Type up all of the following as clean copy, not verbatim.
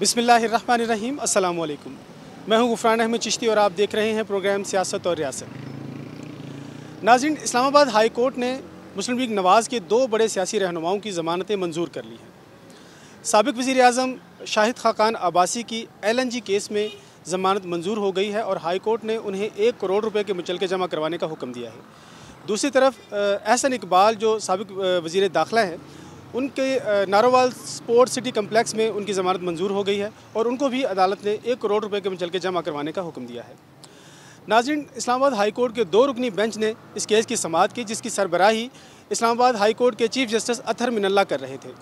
बिस्मिल्लाहिर्रहमानिर्रहीम अस्सलाम वालेकुम। मैं हूं गुफरान अहमद चिश्ती और आप देख रहे हैं प्रोग्राम सियासत और रियासत। नाज़रीन, इस्लामाबाद हाई कोर्ट ने मुस्लिम लीग नवाज़ के दो बड़े सियासी रहनुमाओं की ज़मानतें मंजूर कर ली हैं। साबिक़ वज़ीर आज़म शाहिद खाकान अब्बासी की LNG केस में ज़मानत मंजूर हो गई है और हाई कोर्ट ने उन्हें 1 करोड़ रुपए के मुचलके जमा करवाने का हुक्म दिया है। दूसरी तरफ एहसन इकबाल जो साबिक़ वज़ीर दाखिला है, उनके नारोवाल स्पोर्ट्स सिटी कम्प्लेक्स में उनकी ज़मानत मंजूर हो गई है और उनको भी अदालत ने 1 करोड़ रुपए के मुचलके जमा करवाने का हुक्म दिया है। नाज़रीन, इस्लामाबाद हाई कोर्ट के 2 रुकनी बेंच ने इस केस की समाअत की, जिसकी सरबराही इस्लामाबाद हाई कोर्ट के चीफ जस्टिस अतहर मिनल्ला कर रहे थे।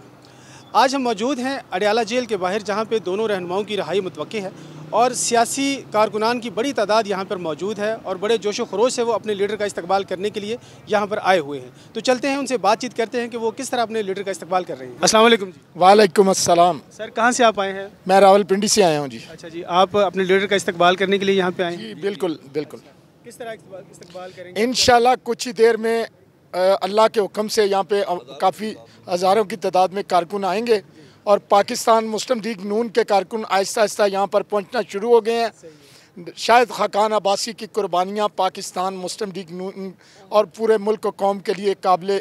आज हम मौजूद हैं अडयाला जेल के बाहर, जहाँ पे दोनों रहनुमाओं की रिहाई मुतवक्की है और सियासी कारकुनान की बड़ी तादाद यहाँ पर मौजूद है और बड़े जोशो खरोश से वो अपने लीडर का इस्तकबाल करने के लिए यहाँ पर आए हुए हैं। तो चलते हैं, उनसे बातचीत करते हैं कि वो किस तरह अपने लीडर का इस्तकबाल कर रहे हैं। अस्सलाम वालेकुम जी। वालेकुम अस्सलाम। सर, कहाँ से आप आए हैं? मैं रावलपिंडी से आया हूँ जी। अच्छा जी, आप अपने लीडर का इस्तकबाल करने के लिए यहाँ पे आए हैं? जी बिल्कुल बिल्कुल। किस तरह इस्तकबाल करेंगे? इंशाल्लाह कुछ ही देर में अल्लाह के हुक्म से यहाँ पे काफ़ी हज़ारों की तादाद में कारकुन आएंगे और पाकिस्तान मुस्लिम लीग नून के कारकुन आहिस्ता आहिस्ता यहाँ पर पहुँचना शुरू हो गए हैं। शाहिद खाकान अब्बासी की कुर्बानियाँ पाकिस्तान मुस्लिम लीग नून और पूरे मुल्क और कौम के लिए काबिल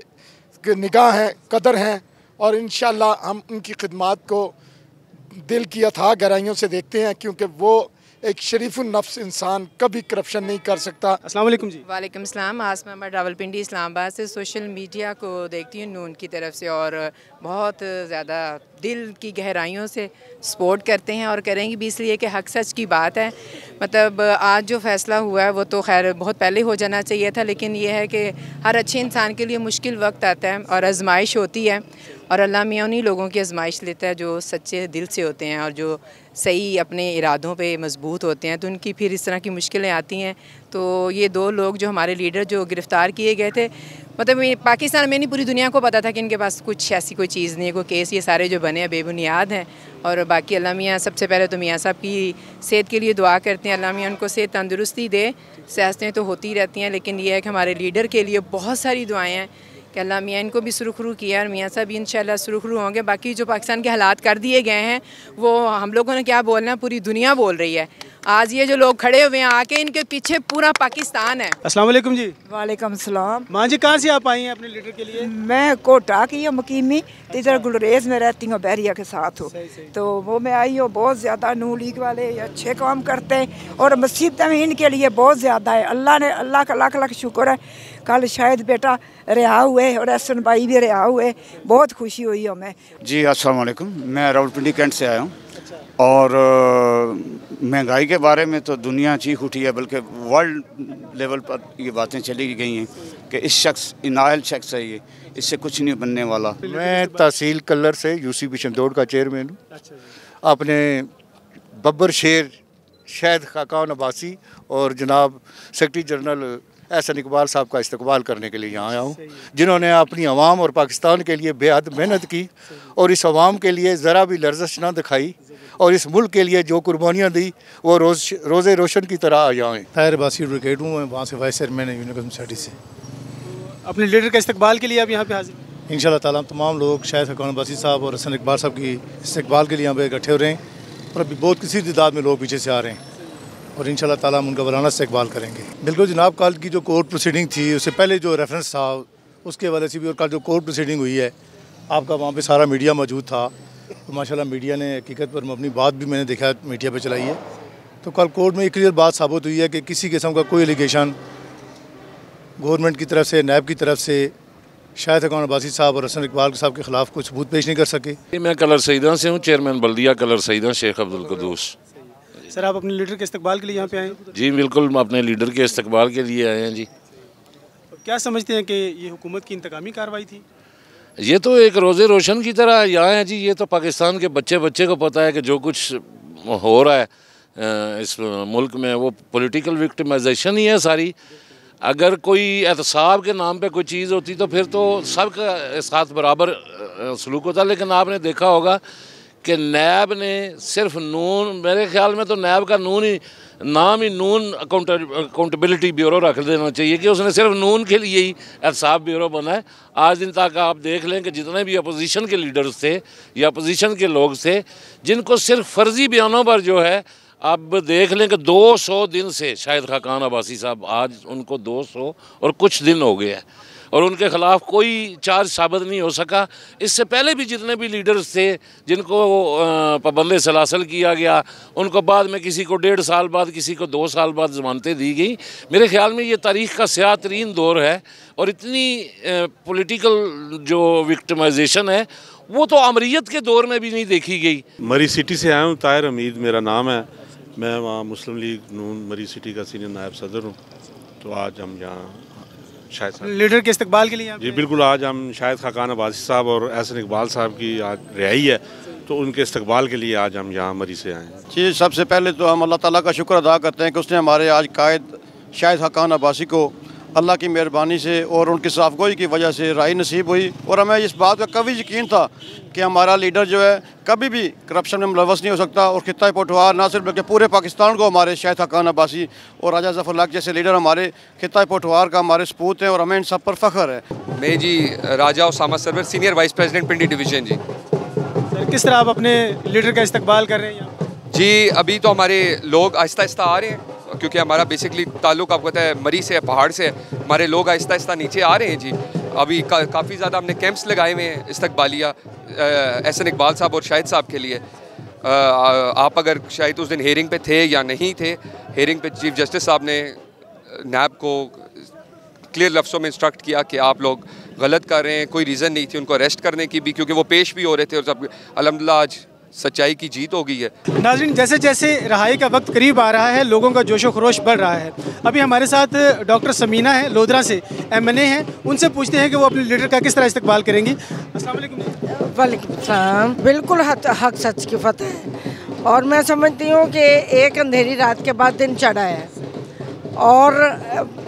निगाह हैं, कदर हैं और इंशाल्लाह हम उनकी खिदमत को दिल की अथाह गहराइयों से देखते हैं, क्योंकि वो एक शरीफुन नफ्स इंसान कभी करप्शन नहीं कर सकता। अस्सलाम वालेकुम जी। वालेकुम सलाम। आसमा मैं रावलपिंडी इस्लामाबाद से सोशल मीडिया को देखती हूँ नून की तरफ से और बहुत ज़्यादा दिल की गहराइयों से सपोर्ट करते हैं और करेंगे भी, इसलिए कि हक सच की बात है। मतलब आज जो फ़ैसला हुआ है वो तो खैर बहुत पहले हो जाना चाहिए था, लेकिन ये है कि हर अच्छे इंसान के लिए मुश्किल वक्त आता है और आजमाइश होती है और अल्लाह मियाँ उन्हीं लोगों की आजमाइश लेता है जो सच्चे दिल से होते हैं और जो सही अपने इरादों पे मजबूत होते हैं, तो उनकी फिर इस तरह की मुश्किलें आती हैं। तो ये दो लोग जो हमारे लीडर जो गिरफ़्तार किए गए थे, मतलब पाकिस्तान में नहीं पूरी दुनिया को पता था कि इनके पास कुछ ऐसी कोई चीज़ नहीं है, कोई केस ये सारे जो बने हैं बेबुनियाद हैं। और बाकी अल्लाह मियाँ सबसे पहले तो मियाँ साहब की सेहत के लिए दुआ करते हैं, अल्लाह मियाँ उनको सेहत तंदुरुस्ती दे। सियासतें तो होती रहती हैं, लेकिन ये है कि हमारे लीडर के लिए बहुत सारी दुआएँ हैं कि अल्लाह मियाँ इनको भी सुरखरू किया और मियाँ साहब भी इंशाल्लाह सुरखरू होंगे। बाकी जो पाकिस्तान के हालात कर दिए गए हैं वो हम लोगों ने क्या बोलना है, पूरी दुनिया बोल रही है। आज ये जो लोग खड़े हुए हैं आके, इनके पीछे पूरा पाकिस्तान है। अस्सलाम वालेकुम जी। वालेकुम सलाम। माँ जी, कहाँ से आप आई हैं अपने लीडर के लिए? मैं कोटा की हूँ मकीमी, तो इधर गुलरेज में रहती हूँ, बहरिया के साथ हूँ। तो वो मैं आई हूँ, बहुत ज़्यादा नून लीग वाले अच्छे काम करते हैं और मुसीबतें में इनके लिए बहुत ज़्यादा है। अल्लाह का लाख लाख शुक्र है। कल शायद बेटा रिहा हुए और एहसन भाई भी रिहा हुए, बहुत खुशी हुई हमें जी। अस्सलाम वालेकुम। मैं रावलपिंडी कैंट से आया हूँ और महंगाई के बारे में तो दुनिया चीख उठी है, बल्कि वर्ल्ड लेवल पर ये बातें चली गई हैं कि इस शख्स इनायल शख्स है, ये इससे कुछ नहीं बनने वाला। मैं तहसील कल्लर से UCP शमदोड़ का चेयरमैन हूँ। अपने बब्बर शेर शाहिद खाकान अब्बासी और जनाब सेक्रेटरी जनरल एहसन इकबाल साहब का इस्तकबाल करने के लिए यहाँ आया हूँ, जिन्होंने अपनी आवाम और पाकिस्तान के लिए बेहद मेहनत की और इस आवाम के लिए ज़रा भी लर्जिश ना दिखाई और इस मुल्क के लिए जो कुर्बानियाँ दी वो रोज़े रोशन की तरह आ जाएँ। ताहिर अब्बासी एडवोकेट हूँ, मैं वहाँ से वाइस चेयरमैन है यूनिकॉम सोसाइटी से। अपने लीडर का इस्तकबाल के लिए आप यहाँ पे हाजिर? इंशाल्लाह ताला तमाम लोग शाहिद खाकान अब्बासी साहब और एहसन इकबाल साहब की इस्तकबाल के लिए यहाँ पे इकट्ठे हो रहे हैं और अभी बहुत किसी तादाद में लोग पीछे से आ रहे हैं और इंशाल्लाह ताला हम उनका वराना इस्तकबाल करेंगे। बिल्कुल जनाब, कल की जो कोर्ट प्रोसीडिंग थी उससे पहले जो रेफरेंस था उसके वजह से भी, और कल जो कोर्ट प्रोसीडिंग हुई है आपका वहाँ पे सारा मीडिया मौजूद था, तो माशाल्लाह मीडिया ने हकीकत पर अपनी बात भी मैंने देखा मीडिया पे चलाई है। तो कल कोर्ट में एक क्लियर बात साबित हुई है कि किसी किस्म का कोई एलिगेशन गवर्नमेंट की तरफ से, नैब की तरफ से शाहिद खाकान अब्बासी साहब और एहसन इकबाल साहब के खिलाफ कुछ सबूत पेश नहीं कर सके। मैं कलर सईदा से हूँ, चेयरमैन बल्दिया कलर सईदा शेख अब्दुल कदूस। सर, आप अपने लीडर के इस्तकबाल के लिए यहाँ पे आए? जी बिल्कुल, अपने लीडर के इस्तकबाल के लिए आए हैं जी। तो क्या समझते हैं कि ये हुकूमत की इंतकामी कार्रवाई थी? ये तो एक रोज़े रोशन की तरह यहाँ है जी। ये तो पाकिस्तान के बच्चे को पता है कि जो कुछ हो रहा है इस मुल्क में वो पॉलिटिकल विक्टिमाइजेशन ही है सारी। अगर कोई एहतसाब के नाम पे कोई चीज़ होती तो फिर तो सबका साथ बराबर सलूक होता, लेकिन आपने देखा होगा कि नैब ने सिर्फ नून, मेरे ख्याल में तो नैब का नून ही नाम ही नून अकाउंटेबिलिटी ब्यूरो रख देना चाहिए कि उसने सिर्फ नून के लिए ही एहतसाब ब्यूरो बना है। आज दिन तक आप देख लें कि जितने भी अपोजिशन के लीडर्स थे या अपोजिशन के लोग थे जिनको सिर्फ फर्जी बयानों पर जो है, अब देख लें कि 200 दिन से शाहिद खाकान अब्बासी साहब, आज उनको 200 और कुछ दिन हो गए हैं और उनके ख़िलाफ़ कोई चार्ज साबित नहीं हो सका। इससे पहले भी जितने भी लीडर्स थे जिनको पाबंद सलासल किया गया, उनको बाद में किसी को 1.5 साल बाद, किसी को 2 साल बाद ज़मानतें दी गई। मेरे ख़्याल में ये तारीख़ का स्याह तरीन दौर है और इतनी पॉलिटिकल जो विक्टिमाइजेशन है वो तो अमरीत के दौर में भी नहीं देखी गई। मरी सिटी से आया हूँ, ताहिर हमीद मेरा नाम है। मैं वहाँ मुस्लिम लीग नून मरी सिटी का सीनियर नायब सदर हूँ। तो आज हम यहाँ शाहिद लीडर के इस्तकबाल के लिए जी बिल्कुल, आज हम शाहिद खाकान अब्बासी साहब और एहसन इकबाल साहब की आज रिहाई है, तो उनके इस्तकबाल के लिए आज हम यहाँ मरी से आए हैं। जी, सबसे पहले तो हम अल्लाह ताला का शुक्र अदा करते हैं कि उसने हमारे आज कायद शाहिद खाकान अब्बासी को अल्लाह की मेहरबानी से और उनकी साफ़गोई की वजह से राय नसीब हुई। और हमें इस बात का कभी यकीन था कि हमारा लीडर जो है कभी भी करप्शन में मुलव्वस नहीं हो सकता और खित्ता पोठवार ना सिर्फ बल्कि पूरे पाकिस्तान को हमारे शाहिद खाकान अब्बासी और राजा ज़फ़र लाख जैसे लीडर हमारे खित्ता पोठवार का हमारे सपूत हैं और हमें इन सब पर फ़ख्र है। मैं जी Raja Usama Sarwar, senior vice president Pindi division. जी सर, किस तरह आप अपने लीडर का इस्तकबाल कर रहे हैं यहाँ? जी, अभी तो हमारे लोग आहिस्ता आहिस्ता आ रहे हैं क्योंकि हमारा बेसिकली ताल्लुक़ आपको पता है मरी से, पहाड़ से। हमारे लोग आहिस्ता आहिस्ता नीचे आ रहे हैं जी। अभी काफ़ी ज़्यादा हमने कैंप्स लगाए हुए हैं इस्तकबालिया एहसन इकबाल साहब और शाहिद साहब के लिए। आप अगर शायद उस दिन हेयरिंग पे थे या नहीं थे, हेयरिंग पे चीफ जस्टिस साहब ने नैब को क्लियर लफ्ज़ों में इंस्ट्रक्ट किया कि आप लोग गलत कर रहे हैं, कोई रीज़न नहीं थी उनको अरेस्ट करने की भी, क्योंकि वो पेश भी हो रहे थे और सब अल्हम्दुलिल्लाह आज सच्चाई की जीत हो गई है। नाज़रीन, जैसे जैसे रहाई का वक्त करीब आ रहा है लोगों का जोशो खरोश बढ़ रहा है। अभी हमारे साथ डॉक्टर समीना है, लोधरा से MNA हैं, उनसे पूछते हैं कि वो अपने लीडर का किस तरह इस्तकबाल करेंगी। अस्सलाम वालेकुम। वालेकुम सलाम। बिल्कुल हक सच की फतह है और मैं समझती हूँ कि एक अंधेरी रात के बाद दिन चढ़ा है और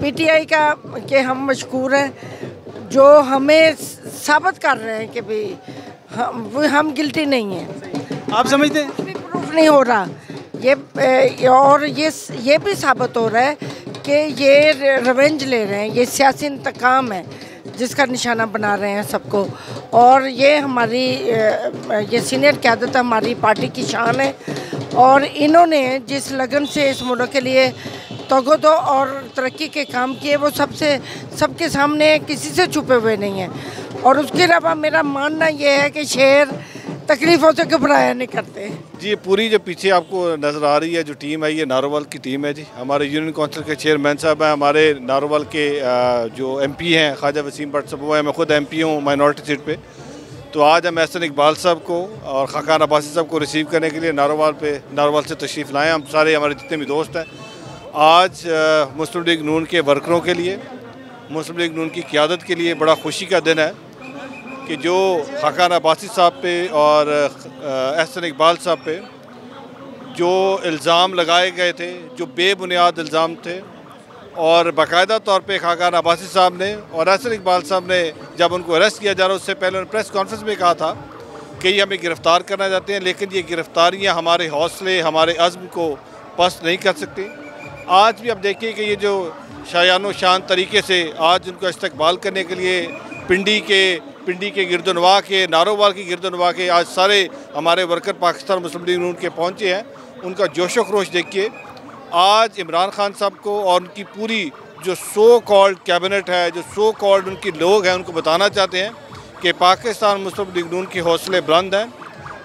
PTI का के हम मशकूर हैं जो हमें साबित कर रहे हैं कि भाई हम गिल्टी नहीं हैं। आप समझते हैं? प्रूफ नहीं हो रहा ये, और ये भी साबित हो रहा है कि ये रिवेंज ले रहे हैं, ये सियासी इंतकाम है जिसका निशाना बना रहे हैं सबको। और ये हमारी ये सीनियर क़यादत हमारी पार्टी की शान है और इन्होंने जिस लगन से इस मुल्क के लिए तगदो और तरक्की के काम किए वो सबके सामने किसी से छुपे हुए नहीं हैं। और उसके अलावा मेरा मानना ये है कि शेर तकलीफ़ों से घबराया नहीं करते। जी, पूरी जो पीछे आपको नज़र आ रही है जो टीम है, ये नारोवाल की टीम है जी। हमारे यूनियन काउंसिल के चेयरमैन साहब हैं, हमारे नारोवाल के जो MP हैं ख्वाजा वसीम भट्ट साहब, वो हैं। मैं खुद MP हूँ माइनॉरिटी सीट पे। तो आज हम एहसन इकबाल साहब को और खाकान अब्बासी साहब को रिसीव करने के लिए नारोवाल से तशरीफ़ लाएँ। हम सारे हमारे जितने भी दोस्त हैं आज मुस्लिम लीग नून के वर्करों के लिए, मुस्लिम लीग नून की क़यादत के लिए बड़ा खुशी का दिन है कि जो खाकान अब्बासी साहब पे और एहसन इकबाल साहब पे जो इल्ज़ाम लगाए गए थे, जो बेबुनियाद इल्ज़ाम थे, और बाकायदा तौर पे खाकान अब्बासी साहब ने और एहसन इकबाल साहब ने जब उनको अरेस्ट किया जा रहा उससे पहले उन्होंने प्रेस कॉन्फ्रेंस में कहा था कि ये हमें गिरफ़्तार करना चाहते हैं, लेकिन ये गिरफ़्तारियाँ हमारे हौसले, हमारे अज़्म को पस्त नहीं कर सकती। आज भी आप देखिए कि ये जो शायानो शान तरीके से आज उनको इस्तकबाल करने के लिए पिंडी के गिरदनवा के, नारोवाल की गिरदनवा के आज सारे हमारे वर्कर पाकिस्तान मुस्लिम लीग नून के पहुँचे हैं। उनका जोशो खरोश देखिए। आज इमरान खान साहब को और उनकी पूरी जो सो कॉल्ड कैबिनेट है, जो सो कॉल्ड उनके लोग हैं, उनको बताना चाहते हैं कि पाकिस्तान मुस्लिम लीग नून के हौसले बुलंद हैं।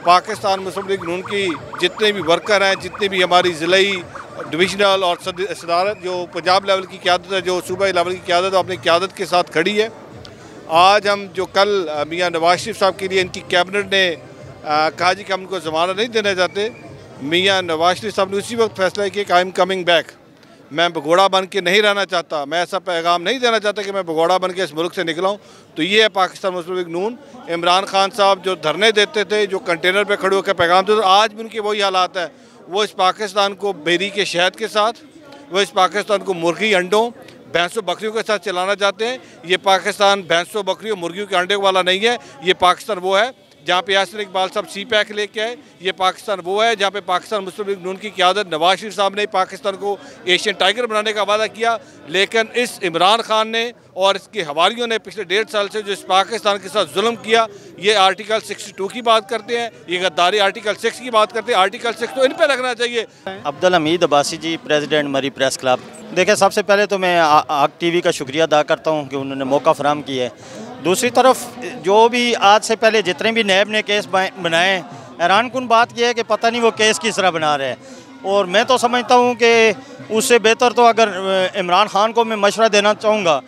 पाकिस्तान मुस्लिम लीग नून की जितने भी वर्कर हैं, जितने भी हमारी ज़िलाई, डिविजनल और सदारत जो पंजाब लेवल की क़यादत है, जो सूबाई लेवल की क़यादत है, अपनी क़यादत के साथ खड़ी है। आज हम जो कल मियाँ नवाज शरीफ साहब के लिए इनकी कैबिनेट ने कहा जी कि हम उनको ज़मानत नहीं देना चाहते, मियाँ नवाज शरीफ साहब ने उसी वक्त फैसला किया कि आई एम कमिंग बैक। मैं भगोड़ा बन के नहीं रहना चाहता, मैं ऐसा पैगाम नहीं देना चाहता कि मैं भगोड़ा बन के इस मुल्क से निकला हूँ। तो ये है पाकिस्तान मुस्लिम लीग नून। इमरान खान साहब जो धरने देते थे, जो कंटेनर पे खड़े होकर पैगाम देते, आज भी उनके वही हालात है। वो इस पाकिस्तान को बेरी के शहद के साथ, वो इस पाकिस्तान को मुर्गी अंडों, भैंसों बकरियों के साथ चलाना चाहते हैं। ये पाकिस्तान भैंसों बकरियों मुर्गियों के अंडे वाला नहीं है। ये पाकिस्तान वो है जहाँ पे यासिर इकबाल साहब CPAC लेके आए। ये पाकिस्तान वो है जहाँ पे पाकिस्तान मुस्लिम लीग नून की क़यादत नवाज शरीफ साहब ने पाकिस्तान को एशियन टाइगर बनाने का वादा किया, लेकिन इस इमरान खान ने और इसके हवारियों ने पिछले 1.5 साल से जो इस पाकिस्तान के साथ जुल्म किया, ये आर्टिकल 62 की बात करते हैं, ये गद्दारी आर्टिकल 6 की बात करते हैं। आर्टिकल 6 तो इन पर लगना चाहिए। अब्दुल हमीद अब्बासी जी, प्रेसिडेंट मरी प्रेस क्लब। देखिए, सबसे पहले तो मैं आग TV का शुक्रिया अदा करता हूँ कि उन्होंने मौका फराहम किया है। दूसरी तरफ जो भी आज से पहले जितने भी नैब ने केस बनाए, हैरान कुन बात यह है कि पता नहीं वो केस किस तरह बना रहे हैं। और मैं तो समझता हूँ कि उससे बेहतर तो अगर इमरान खान को मैं मशवरा देना चाहूँगा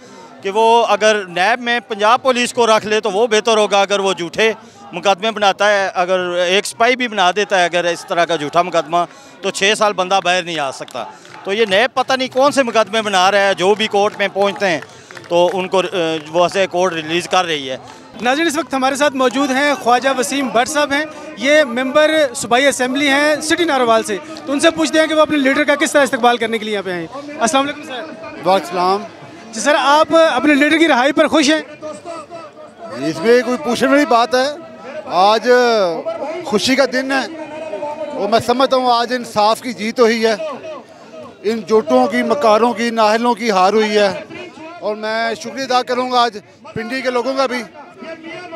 कि वो अगर नैब में पंजाब पुलिस को रख ले तो वो बेहतर होगा। अगर वो झूठे मुकदमे बनाता है, अगर एक स्पाई भी बना देता है अगर इस तरह का झूठा मुकदमा, तो 6 साल बंदा बाहर नहीं आ सकता। तो ये नैब पता नहीं कौन से मुकदमे बना रहा है, जो भी कोर्ट में पहुँचते हैं तो उनको वो से कोर्ट रिलीज़ कर रही है। नाज़रीन, इस वक्त हमारे साथ मौजूद हैं ख्वाजा वसीम भट्ट साहब हैं, ये मेंबर सूबाई असेंबली हैं सिटी नारोवाल से। तो उनसे पूछते हैं कि वो अपने लीडर का किस तरह इस्तकबाल करने के लिए यहाँ पे आए। अस्सलाम वालेकुम सर। वालेकुम। जी सर, आप अपने लीडर की रिहाई पर खुश हैं? इसमें कोई पूछने वाली बात है? आज खुशी का दिन है और मैं समझता हूँ आज इंसाफ की जीत हुई है, इन जोटों की, मकारों की, नाहलों की हार हुई है। और मैं शुक्रिया अदा करूँगा आज पिंडी के लोगों का भी,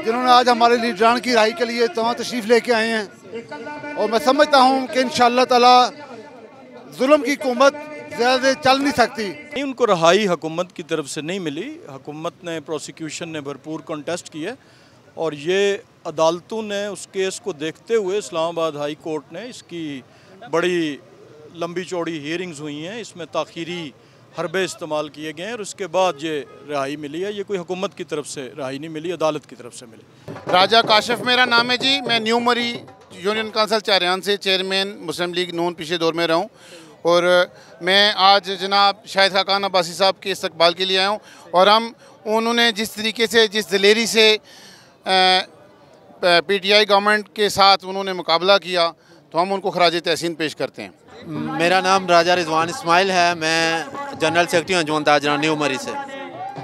जिन्होंने आज हमारे लीडरान की रिहाई के लिए तमाम तशरीफ़ लेके आए हैं। और मैं समझता हूँ कि इंशाअल्लाह ताला जुल्म की हुकूमत ज़्यादा चल नहीं सकती। उनको रिहाई हुकूमत की तरफ से नहीं मिली, हुकूमत ने, प्रोसिक्यूशन ने भरपूर कंटेस्ट किया और ये अदालतों ने उस केस को देखते हुए इस्लामाबाद हाई कोर्ट ने इसकी बड़ी लंबी चौड़ी हियरिंग्स हुई हैं, इसमें ताख़ीरी हरबे इस्तेमाल किए गए हैं और उसके बाद ये रिहाई मिली है। ये कोई हुकूमत की तरफ से रिहाई नहीं मिली, अदालत की तरफ से मिली। राजा काशिफ मेरा नाम है जी, मैं न्यू मरी यूनियन काउंसिल चारियान से चेयरमैन मुस्लिम लीग नून पिछले दौर में रहा हूँ और मैं आज जनाब शाहिद खाकान अब्बासी साहब के इस्तकबाल के लिए आया हूँ। और हम उन्होंने जिस तरीके से, जिस दिलेरी से PTI गवर्नमेंट के साथ उन्होंने मुकाबला किया, तो हम उनको खराज तहसीन पेश करते हैं। मेरा नाम राजा रिजवान इस्माइल है, मैं जनरल सेक्रेटरी अंजुमन ताजरान न्यू मरी से।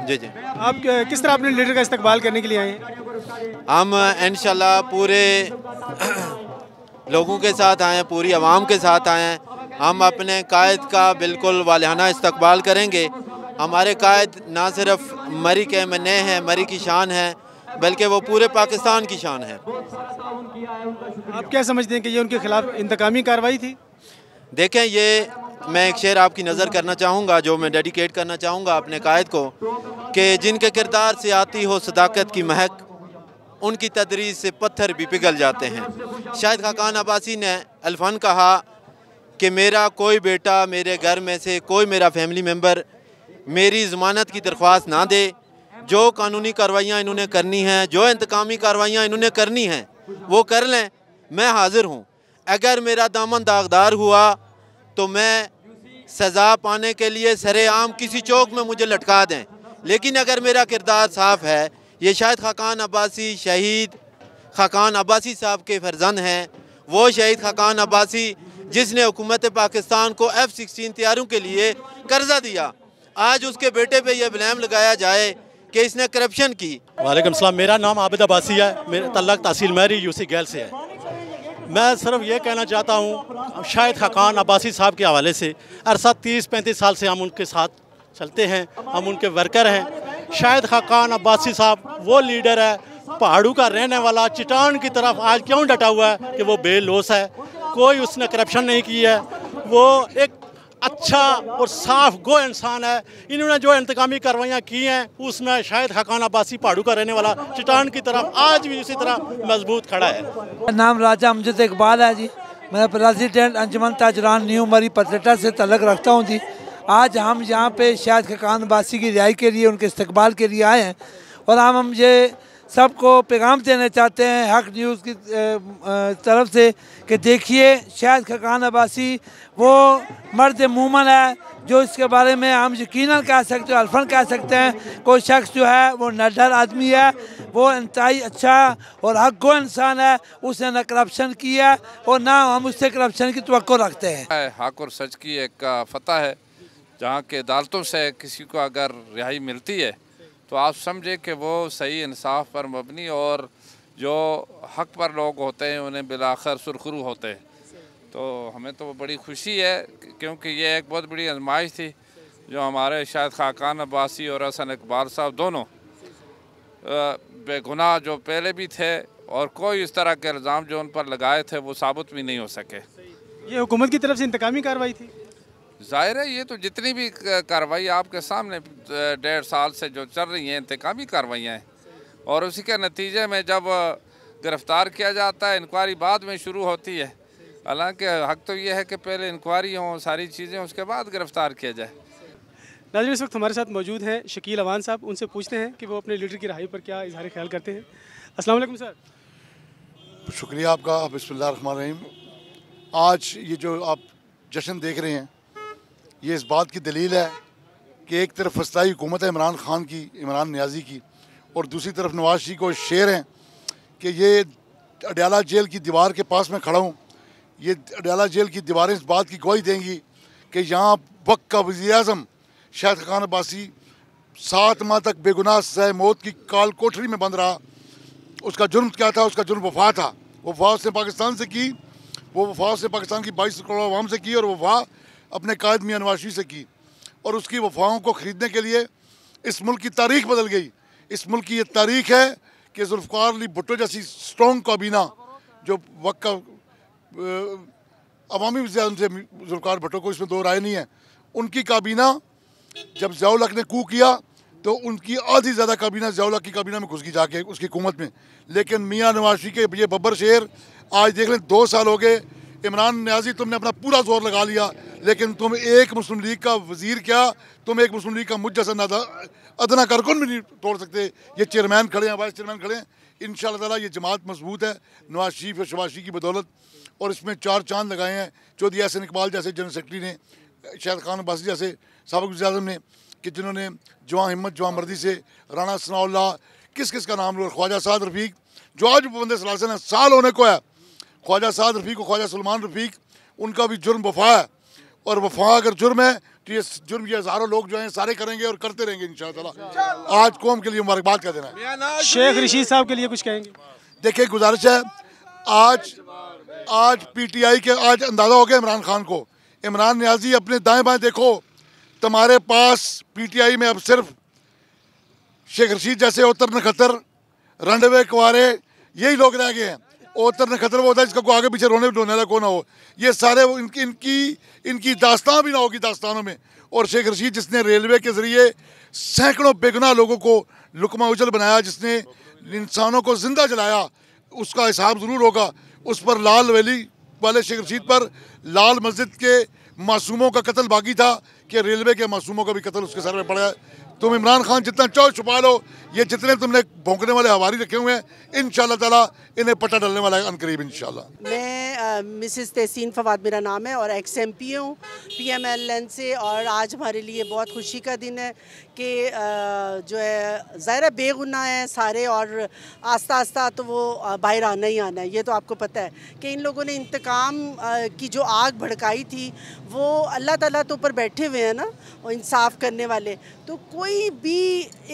जी जी। आप किस तरह अपने लीडर का इस्तकबाल करने के लिए आए हैं? हम इंशाल्लाह पूरे लोगों के साथ आए हैं, पूरी आवाम के साथ आए हैं। हम अपने कायद का बिल्कुल वालिहाना इस्तकबाल करेंगे। हमारे कायद ना सिर्फ मरी के मने हैं, मरी की शान है, बल्कि वो पूरे पाकिस्तान की शान है। आप क्या समझते हैं कि ये उनके खिलाफ इंतकामी कार्रवाई थी? देखें, ये मैं एक शेर आपकी नज़र करना चाहूँगा जो मैं डेडिकेट करना चाहूँगा अपने कायद को, कि जिनके किरदार से आती हो सदाकत की महक, उनकी तदरीस से पत्थर भी पिघल जाते हैं। शाहिद खाकान अब्बासी ने अल्फन कहा कि मेरा कोई बेटा, मेरे घर में से कोई मेरा फैमिली मेम्बर मेरी ज़मानत की दरख्वास्त ना दे। जो कानूनी कार्रवाइयाँ इन्होंने करनी हैं, जो इंतकामी कार्रवाइयाँ इन्होंने करनी हैं, वो कर लें, मैं हाज़िर हूँ। अगर मेरा दामन दागदार हुआ तो मैं सज़ा पाने के लिए सरेआम किसी चौक में मुझे लटका दें, लेकिन अगर मेरा किरदार साफ़ है, ये शाहिद खाकान अब्बासी शहीद खाकान अब्बासी साहब के फर्जंद हैं। वो शहीद खाकान अब्बासी जिसने हुकूमत पाकिस्तान को F-16 तैयारों के लिए कर्जा दिया, आज उसके बेटे पे यह ब्लेम लगाया जाए कि इसने करप्शन की। वालेकुम सलाम। मेरा नाम आबिद अब्बासी है, मेरा तल्लक तहसील महरी यूसी गैल से है। मैं सिर्फ ये कहना चाहता हूँ शाहिद खाकान अब्बासी साहब के हवाले से, अरसा 30-35 साल से हम उनके साथ चलते हैं, हम उनके वर्कर हैं। शाहिद खाकान अब्बासी साहब वो लीडर है, पहाड़ों का रहने वाला, चट्टान की तरफ आज क्यों डटा हुआ है कि वो बेलौस है, कोई उसने करप्शन नहीं की है, वो एक अच्छा और साफ गो इंसान है। इन्होंने जो इंतकामी कार्रवाइयाँ की हैं उसमें शाहिद खाकान अब्बासी पहाड़ों का रहने वाला चट्टान की तरफ आज भी उसी तरह मजबूत खड़ा है। मेरा नाम राजा अमजद इकबाल है जी, मैं प्रेसिडेंट अंजुमन ताजरान न्यू मरी पतलेटा से तल्लक रखता हूँ जी। आज हम यहाँ पे शाहिद खाकान अब्बासी की रिहाई के लिए, उनके इस्तकबाल के लिए आए हैं और हम ये सबको पैगाम देना चाहते हैं हक न्यूज़ की तरफ से कि देखिए शाहिद खाकान अब्बासी वो मर्द मूमन है जो इसके बारे में हम यकीनन कह सकते हैं, अल्फन कह सकते हैं, कोई शख्स जो है वो निडर आदमी है, वो इंतहाई अच्छा और हक गो इंसान है। उसने न करप्शन किया और ना हम उससे करप्शन की तवक्को रखते हैं। हक और सच की एक फतह है, जहाँ के अदालतों से किसी को अगर रिहाई मिलती है तो आप समझे कि वो सही इंसाफ पर मबनी और जो हक पर लोग होते हैं उन्हें बिलाखिर सुरखरू होते हैं। तो हमें तो बड़ी खुशी है क्योंकि ये एक बहुत बड़ी आजमाइश थी जो हमारे शाहिद खाकान अब्बासी और हसन इकबाल साहब दोनों बेगुनाह जो पहले भी थे और कोई इस तरह के इल्ज़ाम जो उन पर लगाए थे वो साबित भी नहीं हो सके। ये हुकूमत की तरफ से इंतकामी कार्रवाई थी। जाहिर है ये तो जितनी भी कार्रवाई आपके सामने 1.5 साल से जो चल रही हैं इंतकामी कार्रवाइयाँ हैं और उसी के नतीजे में जब गिरफ़्तार किया जाता है इंक्वायरी बाद में शुरू होती है। हालांकि हक तो ये है कि पहले इंक्वायरी हो सारी चीज़ें उसके बाद गिरफ़्तार किया जाए। नाज़रीन इस वक्त हमारे साथ मौजूद हैं शकील अवान साहब, उनसे पूछते हैं कि वो अपने लीडर की रहाई पर क्या इजहार ख्याल करते हैं। अस्सलाम वालेकुम सर। शुक्रिया आपका। बिस्मिल्लाहिर्रहमानिर्रहीम। आज ये जो आप जश्न देख रहे हैं ये इस बात की दलील है कि एक तरफ फसलाई हुकूमत है इमरान खान की, इमरान नियाज़ी की, और दूसरी तरफ नवाज शरीफ को शेर हैं कि ये अडयाला जेल की दीवार के पास में खड़ा हूँ। ये अडयाला जेल की दीवारें इस बात की गवाही देंगी कि यहाँ वक्त का वज़ीर-ए-आज़म शाहिद खाकान अब्बासी 7 माह तक बेगुनाह सज़ाए मौत की काल कोठरी में बंद रहा। उसका जुर्म क्या था? उसका जुर्म वफा था। वफा उसने पाकिस्तान से की, वो वफा उसने पाकिस्तान की 22 करोड़ आवाम से की और वफा अपने कायद मियां नवाज शरीफ से की। और उसकी वफाओं को ख़रीदने के लिए इस मुल्क की तारीख बदल गई। इस मुल्क की ये तारीख है कि जुल्फ़िकार अली भुट्टो जैसी स्ट्रॉन्ग काबीना जो वक्त का अवामी वज़ीर से जुल्फ़िकार भुट्टो को इसमें दो राय नहीं है, उनकी काबीना जब ज़ियाउल हक ने कू किया तो उनकी आधी ज़्यादा काबीना ज़ियाउल हक की काबीना में घुस गई जाके उसकी हुकूमत में। लेकिन मियाँ नवाज शरीफ के ये बब्बर शेर आज देख लें 2 साल हो गए। इमरान नियाज़ी तुमने अपना पूरा जोर लगा लिया लेकिन तुम एक मुस्लिम लीग का वज़ीर क्या, तुम एक मुस्लिम लीग का मुझ जैसा अदना कारकुन भी नहीं तोड़ सकते। ये चेयरमैन खड़े हैं, वाइस चेयरमैन खड़े हैं। इंशाअल्लाह ताला ये जमात मजबूत है नवाज शरीफ और शहबाज शरीफ की बदौलत। और इसमें 4 चांद लगाए हैं चौधरी हसन इकबाल जैसे जनरल सेक्रेटरी ने, शाहिद खान अब्बासी जैसे साबिक़ वज़ीर-ए-आज़म ने, कि जिन्होंने जवां हिम्मत जवां मर्दी से राना सनाउल्लाह किस किस का नाम लो, ख्वाजा साद रफ़ीक जो आज भी पाबंद सलासन है, साल होने को है। ख्वाजा साद रफ़ीक और ख्वाजा सलमान रफ़ीक उनका भी जुर्म वफा है और वफा अगर जुर्म है तो ये जुर्म ये हज़ारों लोग जो हैं सारे करेंगे और करते रहेंगे इंशाअल्लाह। आज कौम के लिए मुबारकबाद का देना है। शेख रशीद साहब के लिए कुछ कहेंगे? देखिए गुजारिश है, आज PTI के आज अंदाज़ा हो गया इमरान खान को। इमरान नियाज़ी अपने दाएँ बाएँ देखो, तुम्हारे पास PTI में अब सिर्फ शेख रशीद जैसे ओतर नखतर रंडवे कुंवारे यही लोग रह गए हैं। ओतर नखतर वो होता है जिसका कोई आगे पीछे रोने वाला को ना हो। ये सारे इनकी दास्तान भी ना होगी दास्तानों में। और शेख रशीद जिसने रेलवे के ज़रिए सैकड़ों बेगुनाह लोगों को लुकमा उजल बनाया, जिसने इंसानों को ज़िंदा जलाया, उसका हिसाब ज़रूर होगा। उस पर लाल वैली वाले शेख रशीद पर लाल मस्जिद के मासूमों का कत्ल बाकी था कि रेलवे के मासूमों का भी कत्ल उसके सर में पड़ा है। तुम इमरान खान जितना चाहो छुपा लो, ये जितने तुमने भौंकने वाले हवारी रखे हुए हैं इंशाअल्लाह ताला इन्हें पता डलने वाला है अनकरीब इंशाअल्लाह। मैं मिसेस तहसीन फवाद मेरा नाम है और XMP हूँ PMLN से। और आज हमारे लिए बहुत खुशी का दिन है कि जो है ज़ाहिर बेगुनाह हैं सारे और आस्ता आस्ता तो वो बाहर आना ही आना है। ये तो आपको पता है कि इन लोगों ने इंतकाम की जो आग भड़काई थी वो अल्लाह ताला तो ऊपर बैठे हुए हैं ना, और इंसाफ करने वाले। तो कोई भी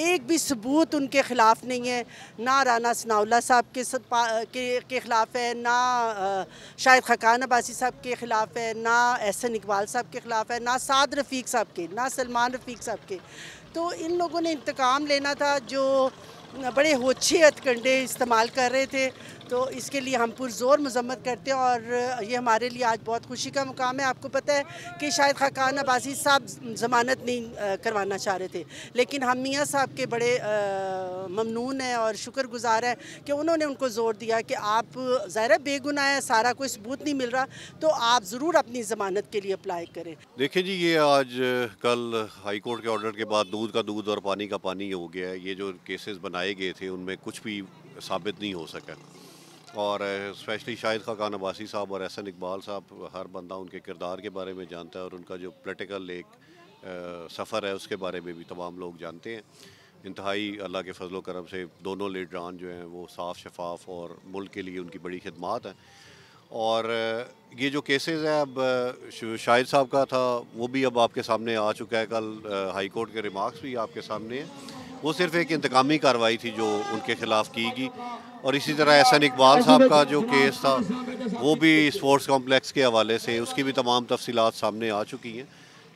एक भी सबूत उनके ख़िलाफ़ नहीं है, ना राना सनाउल्लाह साहब के ख़िलाफ़ है, ना शाहिद खाकान अब्बासी साहब के ख़िलाफ़ है, ना हसन इकबाल साहब के ख़िलाफ़ है, ना साद रफ़ीक साहब के, ना सलमान रफ़ीक साहब के। तो इन लोगों ने इंतकाम लेना था जो बड़े होछे हथकंडे इस्तेमाल कर रहे थे। तो इसके लिए हम पुरज़ोर मज़म्मत करते हैं और ये हमारे लिए आज बहुत खुशी का मुकाम है। आपको पता है कि शाहिद खाकान अब्बासी साहब ज़मानत नहीं करवाना चाह रहे थे, लेकिन हम मियाँ साहब के बड़े ममनून हैं और शुक्रगुज़ार है कि उन्होंने उनको ज़ोर दिया कि आप ज़ाहिर बेगुनाह है, सारा कोई सबूत नहीं मिल रहा, तो आप ज़रूर अपनी ज़मानत के लिए अप्लाई करें। देखिए जी, ये आज कल हाई कोर्ट के ऑर्डर के बाद दूध का दूध और पानी का पानी हो गया है। ये जो केसेस बनाए गए थे उनमें कुछ भी साबित नहीं हो सका और स्पेशली शाहिद खाकान अब्बासी साहब और हसन इकबाल साहब, हर बंदा उनके किरदार के बारे में जानता है और उनका जो पॉलिटिकल एक सफ़र है उसके बारे में भी तमाम लोग जानते हैं। इंतहाई अल्लाह के फजल करम से दोनों लीडरान जो हैं वो साफ़ शफाफ और मुल्क के लिए उनकी बड़ी खिदमात हैं। और ये जो केसेस हैं अब शाहिद साहब का था वो भी अब आपके सामने आ चुका है। कल हाई कोर्ट के रिमार्क्स भी आपके सामने हैं वो सिर्फ एक इंतकामी कार्रवाई थी जो उनके ख़िलाफ़ की गई। और इसी तरह एहसन इकबाल साहब का जो केस था वो भी स्पोर्ट्स कॉम्प्लेक्स के हवाले से उसकी भी तमाम तफसीलात सामने आ चुकी हैं।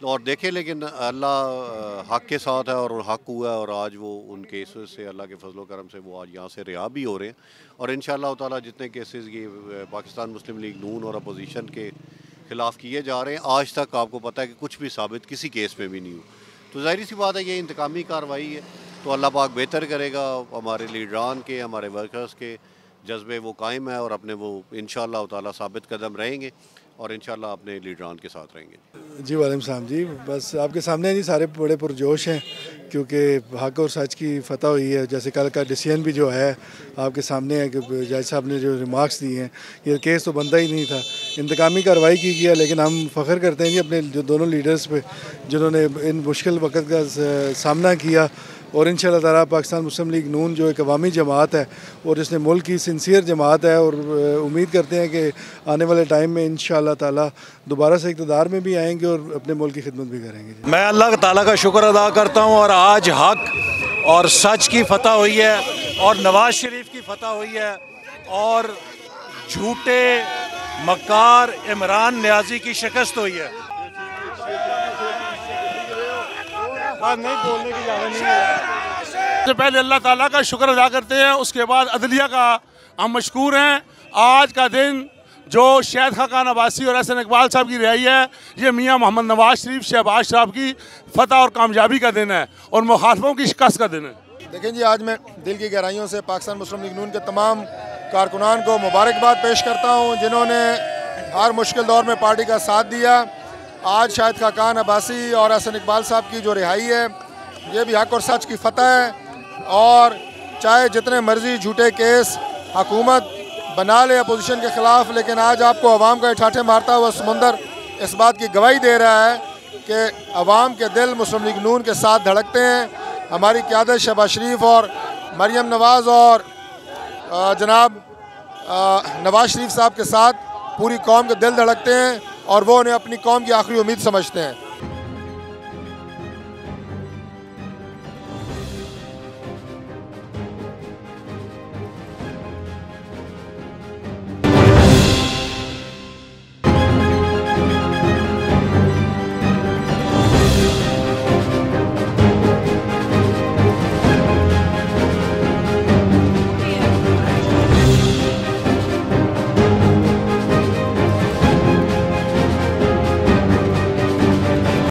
और देखें, लेकिन अल्लाह हक़ के साथ है और हक़ हुआ है और आज वो उन केसेस से अल्लाह के फजल करम से वो आज यहाँ से रिहा भी हो रहे हैं। और इंशाअल्लाह ताला जितने केसेस ये पाकिस्तान मुस्लिम लीग नून और अपोजिशन के ख़िलाफ़ किए जा रहे हैं, आज तक आपको पता है कि कुछ भी साबित किसी केस में भी नहीं हुआ। तो ज़ाहिर सी बात है ये इंतकामी कार्रवाई है, तो अल्लाह पाक बेहतर करेगा। हमारे लीडरान के, हमारे वर्कर्स के जज्बे वो कायम है और अपने वो इंशाअल्लाह ताला साबित कदम रहेंगे और इंशाअल्लाह अपने लीडरान के साथ रहेंगे। जी वालेकुम सलाम जी, बस आपके सामने जी सारे बड़े पुरजोश हैं क्योंकि हक़ और सच की फतह हुई है। जैसे कल का डिसीजन भी जो है आपके सामने है कि जज साहब ने जो रिमार्क्स दिए हैं, ये केस तो बनता ही नहीं था, इंतकामी कार्रवाई की गया। लेकिन हम फ़ख्र करते हैं जी अपने जो दोनों लीडर्स पे जिन्होंने इन मुश्किल वक्त का सामना किया। और इंशाअल्लाह ताला पाकिस्तान मुस्लिम लीग नून जो एक अवामी जमात है और जिसने मुल्क की सिंसियर जमात है, और उम्मीद करते हैं कि आने वाले टाइम में इंशाअल्लाह ताला दोबारा से इक़्तिदार में भी आएंगे और अपने मुल्क की खिदमत भी करेंगे। मैं अल्लाह ताला का शुक्र अदा करता हूँ और आज हक़ और सच की फतह हुई है और नवाज शरीफ की फतह हुई है और झूठे मक्कार इमरान नियाजी की शिकस्त हुई है। नहीं बोलने की ज़्यादा नहीं है। सबसे पहले अल्लाह ताला का शुक्र अदा करते हैं, उसके बाद अदलिया का हम मशकूर हैं। आज का दिन जो शहद खाकान अब्बासी और एहसन इकबाल साहब की रिहाई है, ये मियाँ मोहम्मद नवाज शरीफ शहबाज साहब की फतह और कामयाबी का दिन है और मुखालफों की शिकस्त का दिन है। देखें जी, आज मैं दिल की गहराइयों से पाकिस्तान मुस्लिम लीग नून के तमाम कारकुनान को मुबारकबाद पेश करता हूँ जिन्होंने हर मुश्किल दौर में पार्टी का साथ दिया। आज शाहिद खाकान अब्बासी और एहसन इकबाल साहब की जो रिहाई है, ये भी हक़ और सच की फतह है। और चाहे जितने मर्जी झूठे केस हुकूमत बना ले अपोजिशन के ख़िलाफ़, लेकिन आज आपको अवाम का ठाठे मारता हुआ समुंदर इस बात की गवाही दे रहा है कि अवाम के दिल मुस्लिम लीग नून के साथ धड़कते हैं। हमारी क़यादत शहबाज शरीफ और मरियम नवाज़ और जनाब नवाज शरीफ साहब के साथ पूरी कौम के दिल धड़कते हैं और वो उन्हें अपनी कौम की आखिरी उम्मीद समझते हैं।